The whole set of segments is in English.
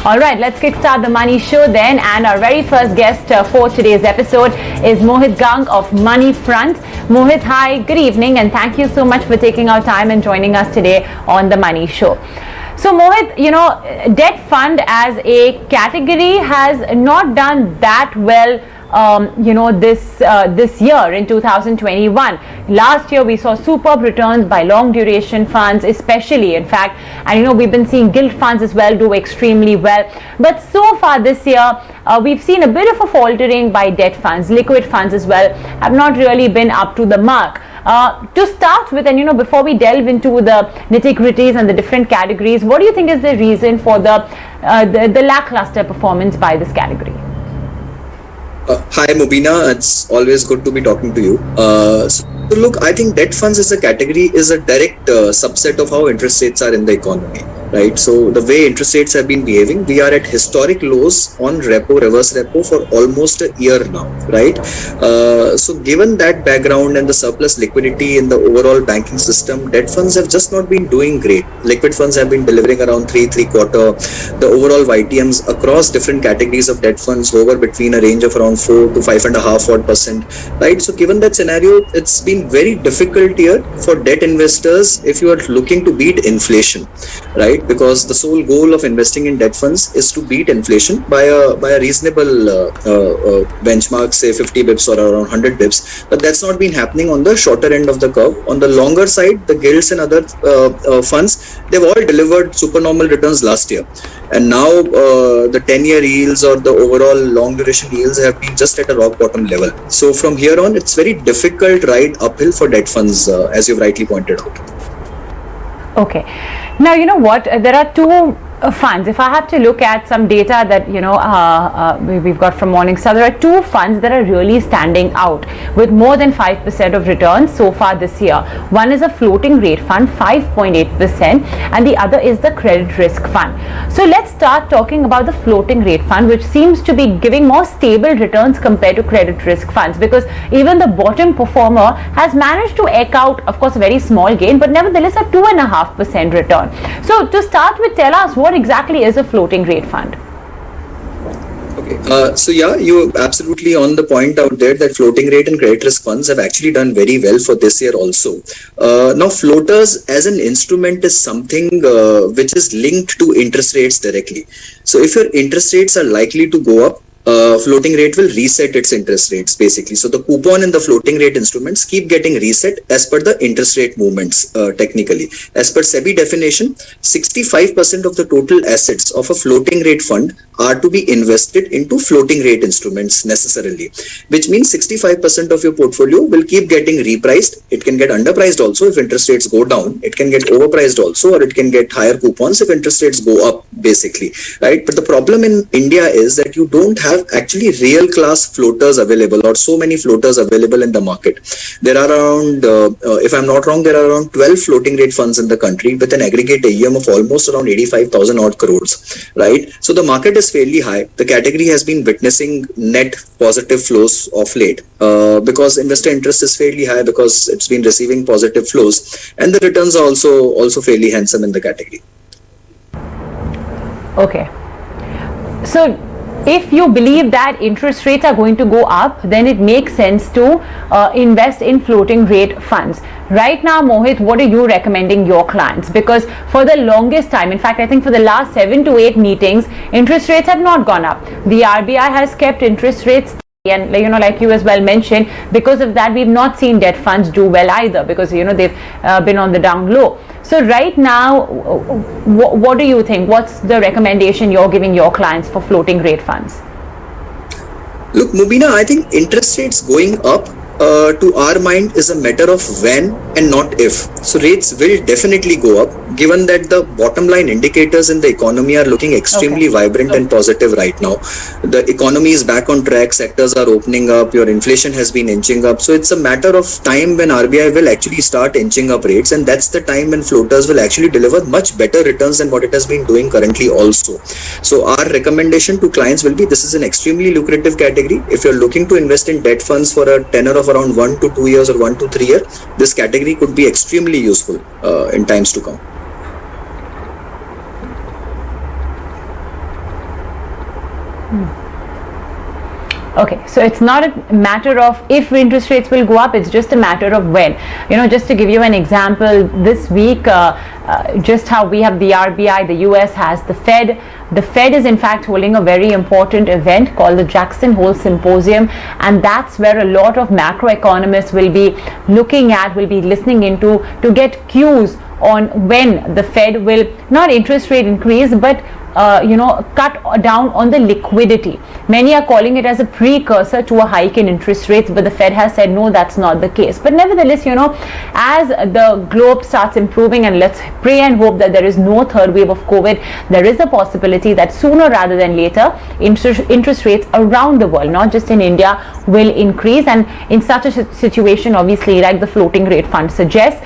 All right, let's kickstart the Money Show then. And our very first guest for today's episode is Mohit Gang of Moneyfront. Mohit, hi, good evening, and thank you so much for taking our time and joining us today on the Money Show. So Mohit, debt fund as a category has not done that well this year in 2021. Last year we saw superb returns by long duration funds, especially, in fact, and we've been seeing gilt funds as well do extremely well. But so far this year, we've seen a bit of a faltering by debt funds. Liquid funds as well have not really been up to the mark. To start with, and before we delve into the nitty-gritties and the different categories, what do you think is the reason for the lackluster performance by this category? Hi Mubina, it's always good to be talking to you. So look, I think debt funds as a category is a direct subset of how interest rates are in the economy, right? So the way interest rates have been behaving, we are at historic lows on repo, reverse repo for almost a year now, right? So given that background and the surplus liquidity in the overall banking system, debt funds have just not been doing great. Liquid funds have been delivering around 3.25. The overall YTMs across different categories of debt funds hover between a range of around 4 to 5.5%, right? So given that scenario, it's been very difficult here for debt investors if you are looking to beat inflation, right? Because the sole goal of investing in debt funds is to beat inflation by a reasonable benchmark, say 50 bips or around 100 bips. But that's not been happening on the shorter end of the curve. On the longer side, the gilts and other funds, they've all delivered supernormal returns last year. And now the 10-year yields or the overall long duration yields have been just at a rock bottom level. So from here on, it's very difficult ride uphill for debt funds, as you've rightly pointed out. Okay. Now, you know what? There are two funds. If I have to look at some data that we've got from Morningstar, there are two funds that are really standing out with more than 5% of returns so far this year. One is a floating rate fund, 5.8%, and the other is the credit risk fund. So let's start talking about the floating rate fund, which seems to be giving more stable returns compared to credit risk funds, because even the bottom performer has managed to eke out, of course, a very small gain, but nevertheless a 2.5% return. So to start with, tell us, what exactly is a floating rate fund? Okay, so yeah, you're absolutely on the point out there that floating rate and credit risk funds have actually done very well for this year also. Now, floaters as an instrument is something which is linked to interest rates directly. So if your interest rates are likely to go up, floating rate will reset its interest rates basically. So the coupon in the floating rate instruments keep getting reset as per the interest rate movements technically. As per SEBI definition, 65% of the total assets of a floating rate fund are to be invested into floating rate instruments necessarily, which means 65% of your portfolio will keep getting repriced. It can get underpriced also if interest rates go down. It can get overpriced also, or it can get higher coupons if interest rates go up basically, right? But the problem in India is that you don't have actually real class floaters available, or so many floaters available in the market. There are around, if I'm not wrong, there are around 12 floating rate funds in the country with an aggregate AUM of almost around 85,000 odd crores, right? So the market is fairly high. The category has been witnessing net positive flows of late because investor interest is fairly high because it's been receiving positive flows, and the returns are also fairly handsome in the category. Okay. So if you believe that interest rates are going to go up, then it makes sense to invest in floating rate funds. Right now, Mohit, what are you recommending your clients? Because for the longest time, in fact, I think for the last 7 to 8 meetings, interest rates have not gone up. The RBI has kept interest rates, and like you as well mentioned, because of that we've not seen debt funds do well either, because they've been on the down low. So right now, what do you think? What's the recommendation you're giving your clients for floating rate funds? Look, Mubina, I think interest rates going up to our mind is a matter of when and not if. So rates will definitely go up, given that the bottom line indicators in the economy are looking extremely vibrant and positive right now. The economy is back on track, sectors are opening up, your inflation has been inching up. So it's a matter of time when RBI will actually start inching up rates, and that's the time when floaters will actually deliver much better returns than what it has been doing currently also. So our recommendation to clients will be, this is an extremely lucrative category. If you're looking to invest in debt funds for a tenor of around 1 to 2 years or 1 to 3 years, this category could be extremely useful in times to come. Okay, so it's not a matter of if interest rates will go up, it's just a matter of when. Just to give you an example, this week, just how we have the RBI, the US has the Fed. The Fed is in fact holding a very important event called the Jackson Hole Symposium, and that's where a lot of macroeconomists will be looking at, will be listening into to get cues on when the Fed will not interest rate increase, but cut down on the liquidity. Many are calling it as a precursor to a hike in interest rates, but the Fed has said no, that's not the case. But nevertheless, as the globe starts improving, and let's pray and hope that there is no third wave of COVID, there is a possibility that sooner rather than later, interest rates around the world, not just in India, will increase. And in such a situation, obviously, like the floating rate fund suggests,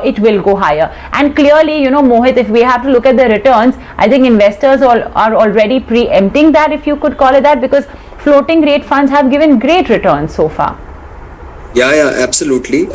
it will go higher. And clearly, Mohit, if we have to look at the returns, I think investors are already preempting that, if you could call it that, because floating rate funds have given great returns so far. Yeah, absolutely.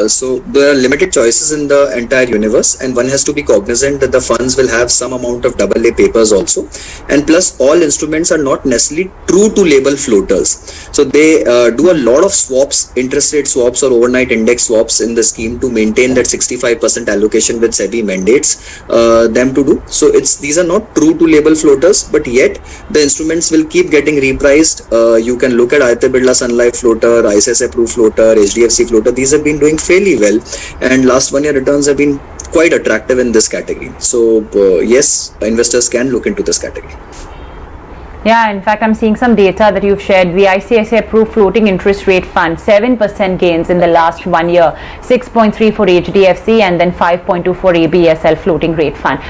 So there are limited choices in the entire universe, and one has to be cognizant that the funds will have some amount of AA papers also, and plus all instruments are not necessarily true to label floaters. So they do a lot of swaps, interest rate swaps or overnight index swaps in the scheme to maintain that 65% allocation with SEBI mandates them to do. So these are not true to label floaters, but yet the instruments will keep getting repriced. You can look at Aditya Birla Sun Life floater, ICICI Proof floater, HDFC floater. These have been doing fairly well, and last 1 year returns have been quite attractive in this category. So yes, investors can look into this category. Yeah, in fact, I'm seeing some data that you've shared. The ICICI Proof Floating Interest Rate Fund, 7% gains in the last 1 year, 6.3 for HDFC, and then 5.2 for ABSL Floating Rate Fund.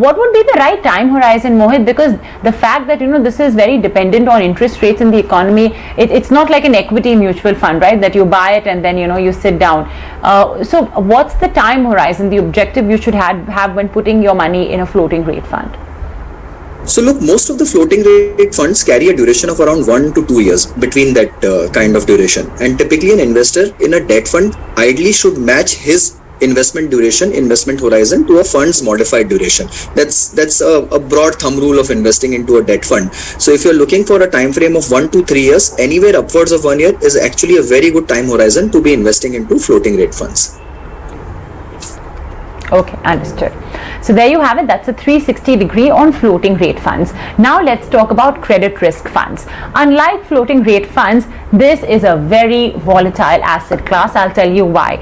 What would be the right time horizon, Mohit? Because the fact that, this is very dependent on interest rates in the economy, it's not like an equity mutual fund, right? That you buy it and then, you sit down. So what's the time horizon, the objective you should have when putting your money in a floating rate fund? So look, most of the floating rate funds carry a duration of around 1 to 2 years between that kind of duration. And typically an investor in a debt fund ideally should match his investment duration, investment horizon to a fund's modified duration. That's a broad thumb rule of investing into a debt fund. So if you're looking for a time frame of 1 to 3 years, anywhere upwards of 1 year is actually a very good time horizon to be investing into floating rate funds. Okay, understood. So there you have it. That's a 360 degree on floating rate funds. Now let's talk about credit risk funds. Unlike floating rate funds, this is a very volatile asset class. I'll tell you why.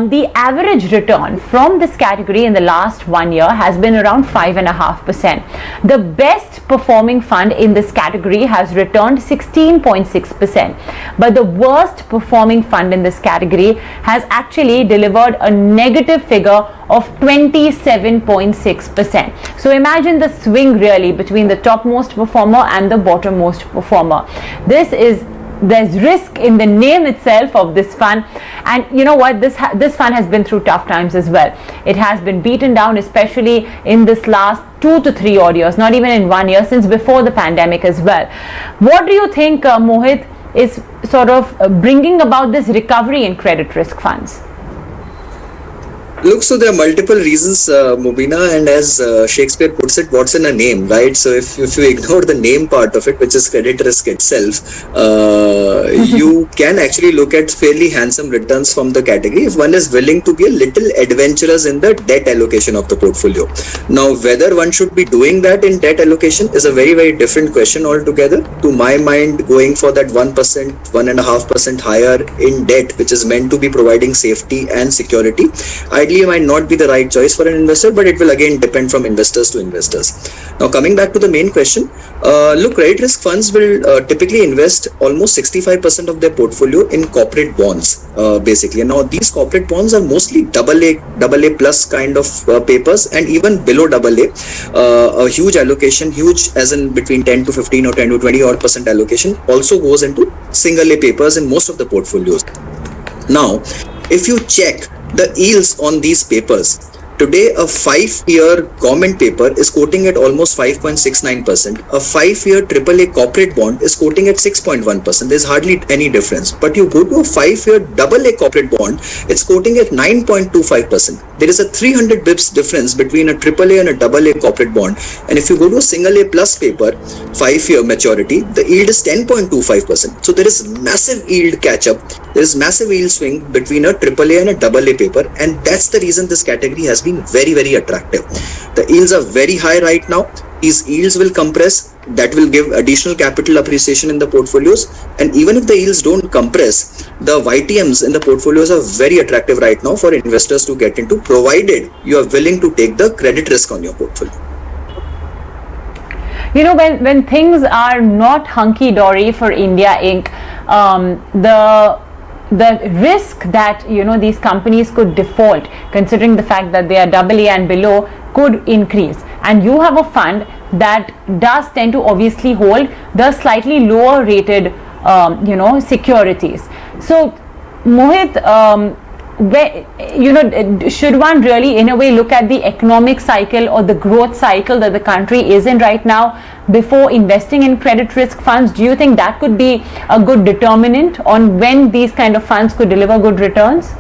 The average return from this category in the last 1 year has been around 5.5%. The best performing fund in this category has returned 16.6%. But the worst performing fund in this category has actually delivered a negative figure of 27.6%. So imagine the swing really between the topmost performer and the bottommost performer. There's risk in the name itself of this fund, and you know what, this fund has been through tough times as well. It has been beaten down, especially in this last 2 to 3 odd years, not even in 1 year, since before the pandemic as well. What do you think, Mohit, is sort of bringing about this recovery in credit risk funds? Look, so there are multiple reasons, Mobina, and as Shakespeare puts it, what's in a name, right? So if you ignore the name part of it, which is credit risk itself, you can actually look at fairly handsome returns from the category if one is willing to be a little adventurous in the debt allocation of the portfolio. Now, whether one should be doing that in debt allocation is a very, very different question altogether. To my mind, going for that 1%, 1.5% higher in debt, which is meant to be providing safety and security, ideally might not be the right choice for an investor, but it will again depend from investors to investors. Now, coming back to the main question, look, credit risk funds will typically invest almost 65% of their portfolio in corporate bonds, basically. And now these corporate bonds are mostly AA plus kind of papers, and even below AA, a huge allocation, huge as in between 10 to 15 or 10 to 20 odd % allocation also goes into single A papers in most of the portfolios. Now, if you check the yields on these papers, Today, a 5-year government paper is quoting at almost 5.69%. A 5-year AAA corporate bond is quoting at 6.1%. There's hardly any difference. But you go to a 5-year AA corporate bond, it's quoting at 9.25%. There is a 300 bips difference between a AAA and a AA corporate bond. And if you go to a single A plus paper, 5-year maturity, the yield is 10.25%. So there is massive yield catch up. There is massive yield swing between a AAA and a AA paper, and that's the reason this category has been very, very attractive. The yields are very high right now. These yields will compress. That will give additional capital appreciation in the portfolios. And even if the yields don't compress, the YTMs in the portfolios are very attractive right now for investors to get into, provided you are willing to take the credit risk on your portfolio. You know, when things are not hunky-dory for India Inc., the risk that, you know, these companies could default, considering the fact that they are AA and below, could increase. And you have a fund that does tend to obviously hold the slightly lower rated, securities. So, Mohit, should one really in a way look at the economic cycle or the growth cycle that the country is in right now before investing in credit risk funds? Do you think that could be a good determinant on when these kind of funds could deliver good returns?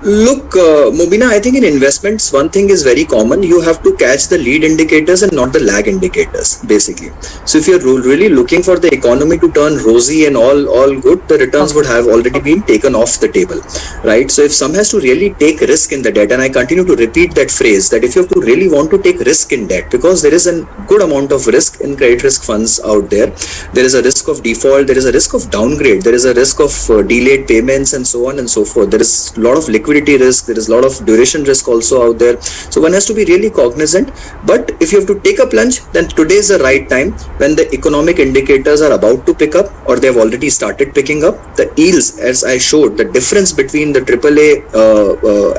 Look, Mobina, I think in investments, one thing is very common. You have to catch the lead indicators and not the lag indicators, basically. So if you're really looking for the economy to turn rosy and all good, the returns would have already been taken off the table, right? So if some has to really take risk in the debt, and I continue to repeat that phrase, that if you have to really want to take risk in debt, because there is a good amount of risk in credit risk funds out there. There is a risk of default, there is a risk of downgrade, there is a risk of delayed payments and so on and so forth. There is a lot of liquidity risk, there is a lot of duration risk also out there. So one has to be really cognizant. But if you have to take a plunge, then today is the right time when the economic indicators are about to pick up or they have already started picking up. The yields, as I showed, the difference between the AAA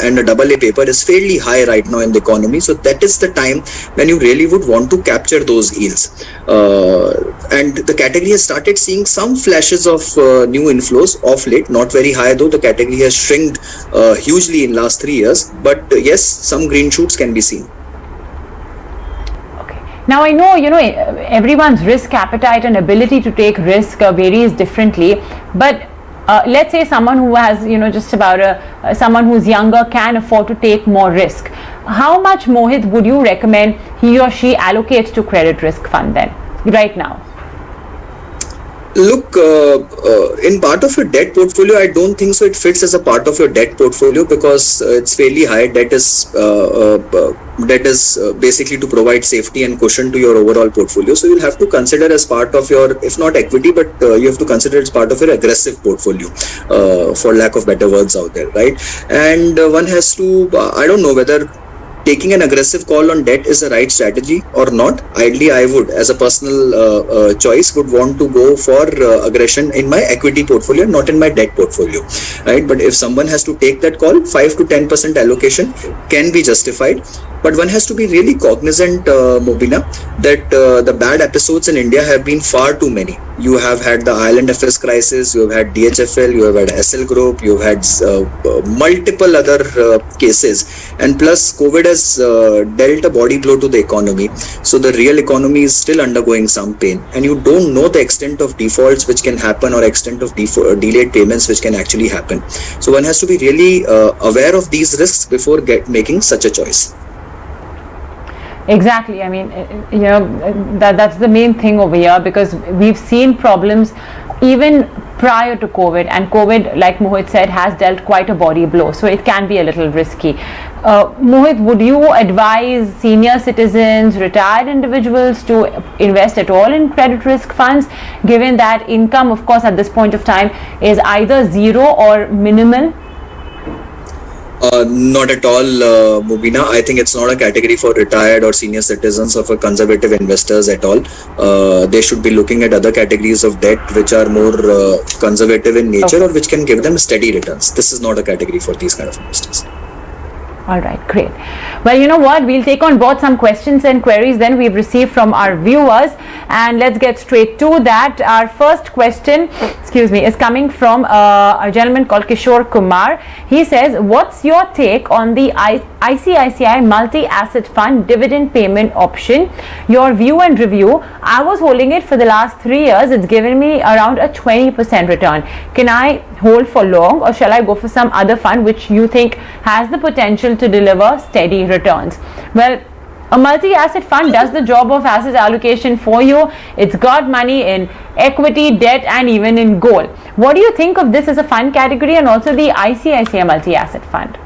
and a AA paper is fairly high right now in the economy. So that is the time when you really would want to capture those yields. And the category has started seeing some flashes of new inflows of late, not very high though. The category has shrinked hugely in last 3 years, but yes, some green shoots can be seen. Okay. Now I know, everyone's risk appetite and ability to take risk varies differently, but let's say someone who has, just about someone who's younger can afford to take more risk. How much, Mohit, would you recommend he or she allocates to credit risk fund then, right now? Look, in part of your debt portfolio, I don't think so it fits as a part of your debt portfolio because it's fairly high. Debt is basically to provide safety and cushion to your overall portfolio. So you'll have to consider as part of your, if not equity, but you have to consider it as part of your aggressive portfolio, for lack of better words out there, right? And one has to, I don't know whether taking an aggressive call on debt is the right strategy or not. Ideally, I would, as a personal choice, would want to go for aggression in my equity portfolio, not in my debt portfolio, right? But if someone has to take that call, 5 to 10% allocation can be justified. But one has to be really cognizant, Mobina, that the bad episodes in India have been far too many. You have had the Ireland FS crisis, you have had DHFL, you have had SL Group, you have had multiple other cases. And plus, COVID has dealt a body blow to the economy. So the real economy is still undergoing some pain. And you don't know the extent of defaults which can happen or extent of delayed payments which can actually happen. So one has to be really aware of these risks before making such a choice. Exactly. I mean, that's the main thing over here, because we've seen problems even prior to COVID, and COVID, like Mohit said, has dealt quite a body blow. So it can be a little risky. Mohit, would you advise senior citizens, retired individuals to invest at all in credit risk funds, given that income, of course, at this point of time is either zero or minimal? Not at all, Mubina. I think it's not a category for retired or senior citizens or for conservative investors at all. They should be looking at other categories of debt which are more conservative in nature, or which can give them steady returns. This is not a category for these kind of investors. All right, great. Well, you know what? We'll take on board some questions and queries then we've received from our viewers, and let's get straight to that. Our first question, is coming from a gentleman called Kishore Kumar. He says, what's your take on the ICICI multi-asset fund dividend payment option? Your view and review. I was holding it for the last 3 years. It's given me around a 20% return. Can I hold for long, or shall I go for some other fund which you think has the potential to deliver steady returns? Well, a multi-asset fund does the job of asset allocation for you. It's got money in equity, debt, and even in gold. What do you think of this as a fund category, and also the ICICI multi-asset fund?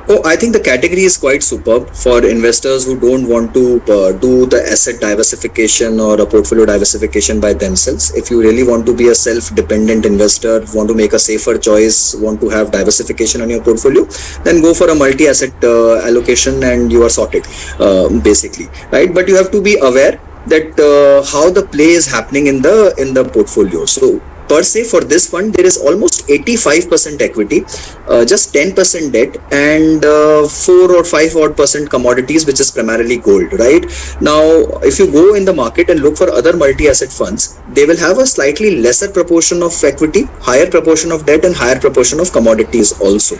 Oh, I think the category is quite superb for investors who don't want to do the asset diversification or a portfolio diversification by themselves. If you really want to be a self-dependent investor, want to make a safer choice, want to have diversification on your portfolio, then go for a multi-asset allocation and you are sorted, basically, right? But you have to be aware that how the play is happening in the portfolio. So per se, for this fund, there is almost 85% equity, just 10% debt, and 4 or 5 odd percent commodities, which is primarily gold, right? Now, if you go in the market and look for other multi-asset funds, they will have a slightly lesser proportion of equity, higher proportion of debt, and higher proportion of commodities also,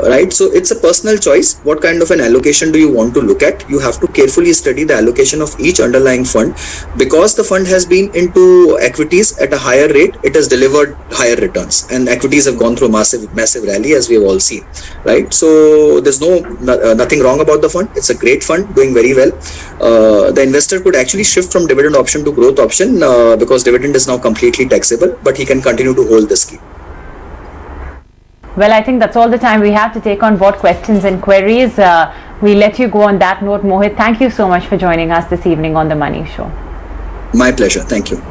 right? So it's a personal choice. What kind of an allocation do you want to look at? You have to carefully study the allocation of each underlying fund. Because the fund has been into equities at a higher rate, it has delivered higher returns, and equities have gone through massive rally, as we have all seen, right? So there's nothing wrong about the fund. It's a great fund, doing very well. The investor could actually shift from dividend option to growth option because dividend is now completely taxable, but he can continue to hold the scheme. Well, I think that's all the time we have to take on board questions and queries. We let you go on that note. Mohit, thank you so much for joining us this evening on The Money Show. My pleasure. Thank you.